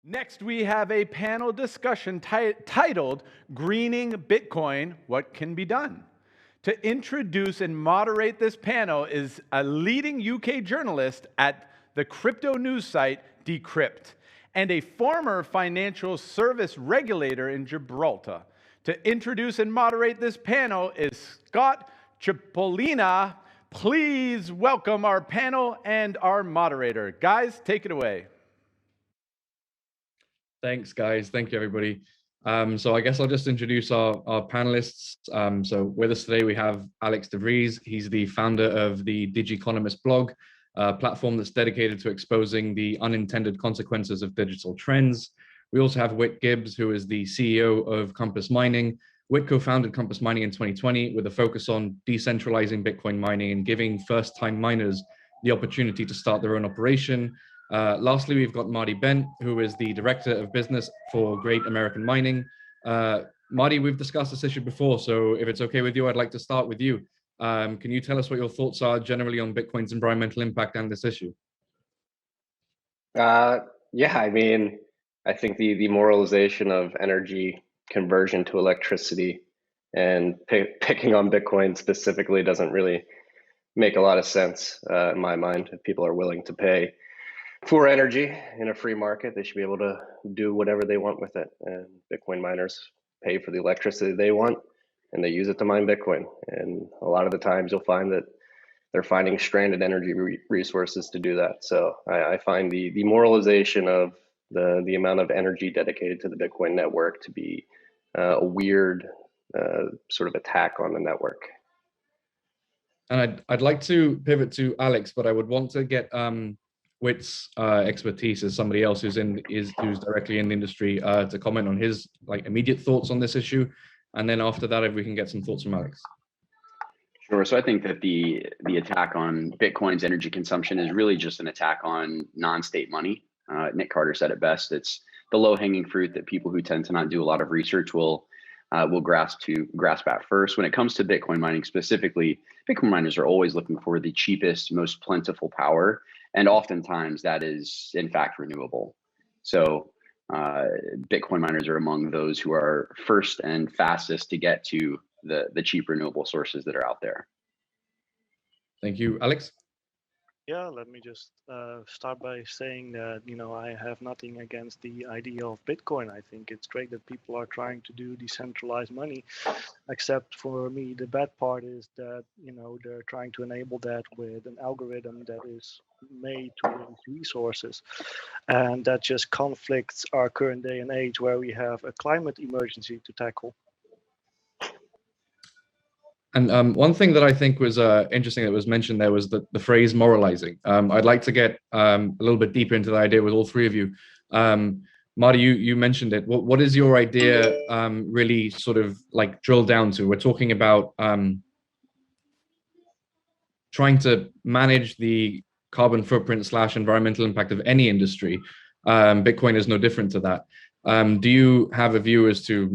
Next, we have a panel discussion titled Greening Bitcoin, What Can Be Done? To introduce and moderate this panel is a leading UK journalist at the crypto news site Decrypt and a former financial service regulator in Gibraltar. To introduce and moderate this panel is Scott Chipolina. Please welcome our panel and our moderator. Guys, take it away. Thanks, guys. Thank you, everybody. So I guess I'll just introduce our panelists. So with us today, we have Alex de Vries. He's the founder of the Digiconomist blog, a platform that's dedicated to exposing the unintended consequences of digital trends. We also have Whit Gibbs, who is the CEO of Compass Mining. Whit co-founded Compass Mining in 2020 with a focus on decentralizing Bitcoin mining and giving first-time miners the opportunity to start their own operation. Lastly, we've got Marty Bent, who is the Director of Business for Great American Mining. Marty, we've discussed this issue before, so if it's okay with you, I'd like to start with you. Can you tell us what your thoughts are generally on Bitcoin's environmental impact and this issue? Yeah, I mean, I think the demoralization of energy conversion to electricity and picking on Bitcoin specifically doesn't really make a lot of sense in my mind. If people are willing to pay for energy in a free market, they should be able to do whatever they want with it. And Bitcoin miners pay for the electricity they want, and they use it to mine Bitcoin. And a lot of the times you'll find that they're finding stranded energy resources to do that. So I find the demoralization of the amount of energy dedicated to the Bitcoin network to be a weird sort of attack on the network. And I'd like to pivot to Alex, but I would want to get Whit's expertise as somebody else who's directly in the industry to comment on his immediate thoughts on this issue, and then after that, if we can get some thoughts from Alex. Sure. So I think that the attack on Bitcoin's energy consumption is really just an attack on non-state money. Nick Carter said it best. It's the low-hanging fruit that people who tend to not do a lot of research will grasp at first. When it comes to Bitcoin mining specifically, Bitcoin miners are always looking for the cheapest, most plentiful power. And oftentimes that is, in fact, renewable. So Bitcoin miners are among those who are first and fastest to get to the cheap renewable sources that are out there. Thank you. Alex? Yeah, let me just start by saying that, I have nothing against the idea of Bitcoin. I think it's great that people are trying to do decentralized money, except for me, the bad part is that, they're trying to enable that with an algorithm that is made to raise resources. And that just conflicts our current day and age where we have a climate emergency to tackle. And one thing that I think was interesting that was mentioned there was the phrase moralizing. I'd like to get a little bit deeper into the idea with all three of you. Marty, you mentioned it. What is your idea really sort of drill down to? We're talking about trying to manage the carbon footprint / environmental impact of any industry. Bitcoin is no different to that. Do you have a view as to